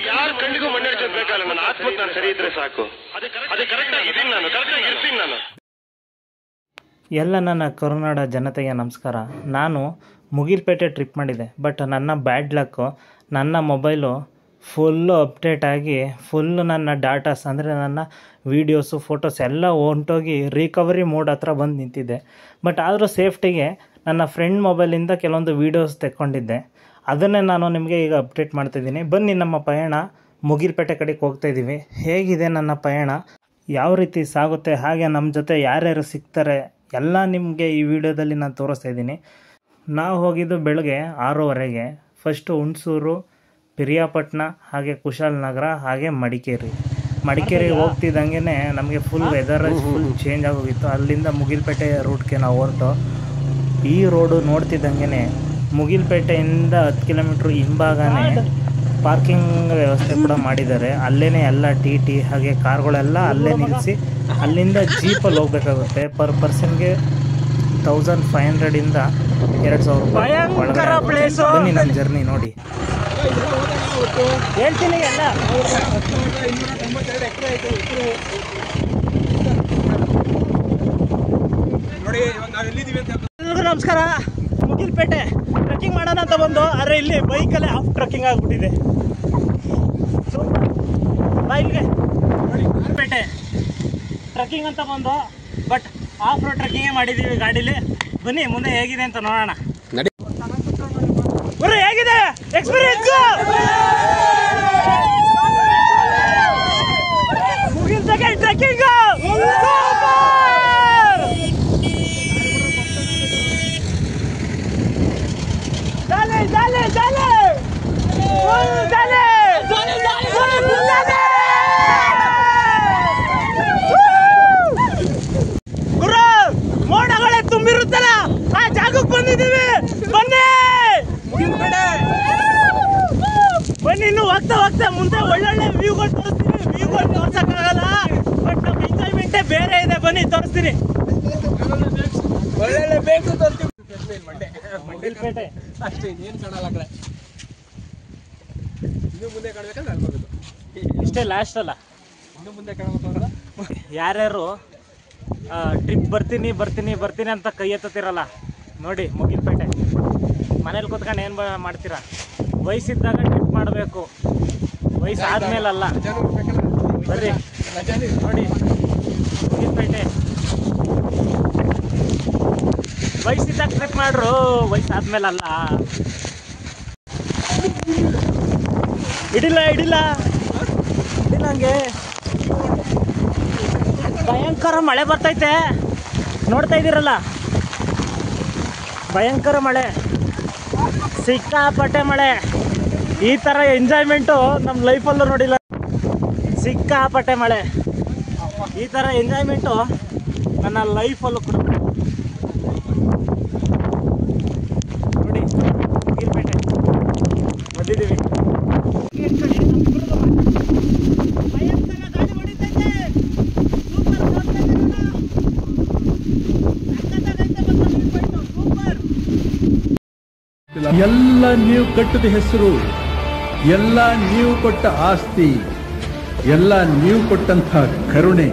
ಯಾರ ಕಣ್ಣಿಗೂ ಮಣ್ಣೆರಚೋದು ಬೇಕಲ್ಲ, ನನ್ನ ಆತ್ಮಕ್ಕೆ ನಾನು ಸರಿ ಇದ್ರೆ ಸಾಕು. ಅದು ಕರೆಕ್ಟಾಗಿ ಇದ್ದೀನಿ ನಾನು, ಕರೆಕ್ಟಾಗಿ ಇರ್ತೀನಿ ನಾನು. ಎಲ್ಲ ನನ್ನ ಕರುನಾಡ ಜನತೆಗೆ ನಮಸ್ಕಾರ. ನಾನು ಮುಗಿಲ್ಪೇಟೆ ಟ್ರಿಪ್ ಮಾಡಿದೆ. ಬಟ್ ನನ್ನ ಬ್ಯಾಡ್ ಲಕ್ಕು, ನನ್ನ ಮೊಬೈಲು ಫುಲ್ಲು ಅಪ್ಡೇಟ್ ಆಗಿ ಫುಲ್ಲು ನನ್ನ ಡಾಟಾಸ್ ಅಂದರೆ ನನ್ನ ವೀಡಿಯೋಸು ಫೋಟೋಸ್ ಎಲ್ಲ ಹೊಂಟೋಗಿ ರಿಕವರಿ ಮೋಡ್ ಹತ್ರ ಬಂದು ನಿಂತಿದ್ದೆ. ಬಟ್ ಆದರೂ ಸೇಫ್ಟಿಗೆ ನನ್ನ ಫ್ರೆಂಡ್ ಮೊಬೈಲಿಂದ ಕೆಲವೊಂದು ವೀಡಿಯೋಸ್ ತೆಕ್ಕೊಂಡಿದ್ದೆ. ಅದನ್ನೇ ನಾನು ನಿಮಗೆ ಈಗ ಅಪ್ಡೇಟ್ ಮಾಡ್ತಾಯಿದ್ದೀನಿ. ಬನ್ನಿ ನಮ್ಮ ಪಯಣ ಮುಗಿಲ್ಪೇಟೆ ಕಡೆಗೆ ಹೋಗ್ತಾಯಿದ್ದೀವಿ. ಹೇಗಿದೆ ನನ್ನ ಪಯಣ, ಯಾವ ರೀತಿ ಸಾಗುತ್ತೆ, ಹಾಗೆ ನಮ್ಮ ಜೊತೆ ಯಾರ್ಯಾರು ಸಿಗ್ತಾರೆ ಎಲ್ಲ ನಿಮಗೆ ಈ ವಿಡಿಯೋದಲ್ಲಿ ನಾನು ತೋರಿಸ್ತಾ ಇದ್ದೀನಿ. ನಾವು ಹೋಗಿದ್ದು ಬೆಳಗ್ಗೆ 6:30. ಫಸ್ಟು ಹುಣಸೂರು, ಪಿರಿಯಾಪಟ್ಟಣ, ಹಾಗೆ ಕುಶಾಲನಗರ, ಹಾಗೆ ಮಡಿಕೇರಿಗೆ ಹೋಗ್ತಿದ್ದಂಗೆ ನಮಗೆ ಫುಲ್ ವೆದರ್ ಫುಲ್ ಚೇಂಜ್ ಆಗೋಗಿತ್ತು. ಅಲ್ಲಿಂದ ಮುಗಿಲ್ಪೇಟೆ ರೂಟ್ಗೆ ನಾವು ಹೊರಟು ಈ ರೋಡು ನೋಡ್ತಿದ್ದಂಗೆ ಮುಗಿಲ್ಪೇಟೆಯಿಂದ 10 ಕಿಲೋಮೀಟ್ರ್ ಹಿಂಭಾಗನೇ ಪಾರ್ಕಿಂಗ್ ವ್ಯವಸ್ಥೆ ಕೂಡ ಮಾಡಿದ್ದಾರೆ. ಅಲ್ಲೇ ಎಲ್ಲ ಟಿ ಹಾಗೆ ಕಾರ್ಗಳೆಲ್ಲ ಅಲ್ಲೇ ನಿಲ್ಲಿಸಿ ಅಲ್ಲಿಂದ ಜೀಪಲ್ಲಿ ಹೋಗ್ಬೇಕಾಗುತ್ತೆ. ಪರ್ ಪರ್ಸನ್ಗೆ 1500ಇಂದ 2000 ರೂಪಾಯಿ ಒಳಗಡೆ. ಬನ್ನಿ ನನ್ನ ಜರ್ನಿ ನೋಡಿ ಹೇಳ್ತೀನಿ ಎಲ್ಲ. ಎಲ್ರಿಗೂ ನಮಸ್ಕಾರ. ಮುಗಿಲ್ಪೇಟೆ ಟ್ರೆಕ್ಕಿಂಗ್ ಮಾಡೋಣ ಅಂತ ಬಂದು, ಆದರೆ ಇಲ್ಲಿ ಬೈಕಲ್ಲೇ ಆಫ್ ಟ್ರೆಕ್ಕಿಂಗ್ ಆಗಿಬಿಟ್ಟಿದೆ. ಸೊ ಇಲ್ಲಿಗೆ ಮುಗಿಲ್ಪೇಟೆ ಟ್ರೆಕ್ಕಿಂಗ್ ಅಂತ ಬಂದು, ಬಟ್ ಆಫ್ ರೋಡ್ ಟ್ರೆಕ್ಕಿಂಗೇ ಮಾಡಿದ್ದೀವಿ ಗಾಡೀಲಿ. ಬನ್ನಿ ಮುಂದೆ ಹೇಗಿದೆ ಅಂತ ನೋಡೋಣ. ಬರೀ ಹೇಗಿದೆ ಎಕ್ಸ್ಪೀರಿಯನ್ಸ್? ಮುಗಿಲ್ಪೇಟೆ ಟ್ರೆಕ್ಕಿಂಗ್ ಗುರು, ಮೋಡಗಳೇ ತುಂಬಿರುತ್ತಲ್ಲ ಆ ಜಾಗಕ್ಕೆ ಬಂದಿದ್ದೀವಿ. ಬನ್ನಿ ಬನ್ನಿ, ಇನ್ನು ಹೋಗ್ತಾ ಮುಂದೆ ಒಳ್ಳೊಳ್ಳೆ ವ್ಯೂಗಳು ತೋರಿಸ್ತೀನಿ. ವ್ಯೂಗಳು ತೋರ್ಸಕ್ಕಾಗಲ್ಲ, ಬಟ್ ನಮ್ಮ ಎಂಜಾಯ್ಮೆಂಟೇ ಬೇರೆ ಇದೆ. ಬನ್ನಿ ತೋರಿಸ್ತೀನಿ. ಒಳ್ಳೊಳ್ಳೆ ಬೇಕು ಮುಗಿಲ್ಪೇಟೆ ಅಷ್ಟೇ, ಇನ್ನೇನು ಕಾಣಲ್ಲ ಕಡೆ. ಇನ್ನು ಮುಂದೆ ಕಾಣಬೇಕಂದ್ರೆ ಅಲ್ಲಿ ಹೋಗೋದು ಇಷ್ಟೇ ಲಾಸ್ಟ್ ಅಲ್ಲ. ಇನ್ನು ಮುಂದೆ ಕಾಣಬೇಕಂದ್ರೆ ಯಾರ್ಯಾರು ಟ್ರಿಪ್ ಬರ್ತೀನಿ ಅಂತ ಕೈ ಎತ್ತುತ್ತಿರಲ್ಲ ನೋಡಿ, ಮುಗಿಲ್ಪೇಟೆ ಮನೇಲಿ ಕೂತ್ಕೊಂಡು ಏನು ಮಾಡ್ತೀರಾ? ವಯಸ್ಸಿದ್ದಾಗ ಟ್ರಿಪ್ ಮಾಡಬೇಕು, ವಯಸ್ಸಾದ್ಮೇಲಲ್ಲ. ಬರ್ರಿ ನೋಡಿ ಮುಗಿಲ್ಪೇಟೆ. ವಯಸ್ಸಿದ್ದಾಗ ಟ್ರಿಪ್ ಮಾಡ್ರು, ವಯಸ್ಸಾದ್ಮೇಲಲ್ಲ. ಇಡಿಲ್ಲ ಹಂಗೆ. ಭಯಂಕರ ಮಳೆ ಬರ್ತೈತೆ, ನೋಡ್ತಾ ಇದ್ದೀರಲ್ಲ, ಭಯಂಕರ ಮಳೆ, ಸಿಕ್ಕಾಪಟ್ಟೆ ಮಳೆ. ಈ ಥರ ಎಂಜಾಯ್ಮೆಂಟು ನಮ್ಮ ಲೈಫಲ್ಲೂ ನೋಡಿಲ್ಲ. ಸಿಕ್ಕಾಪಟ್ಟೆ ಮಳೆ, ಈ ಥರ ಎಂಜಾಯ್ಮೆಂಟು ನನ್ನ ಲೈಫಲ್ಲೂ ಕೂಡ ನೋಡಿ. ಮುಗಿಲ್ಪೇಟೆ ಬಂದಿದ್ದೀವಿ. ಎಲ್ಲ ನೀವು ಕಟ್ಟಿದ ಹೆಸರು, ಎಲ್ಲ ನೀವು ಕೊಟ್ಟ ಆಸ್ತಿ, ಎಲ್ಲ ನೀವು ಕೊಟ್ಟಂಥ ಕರುಣೆ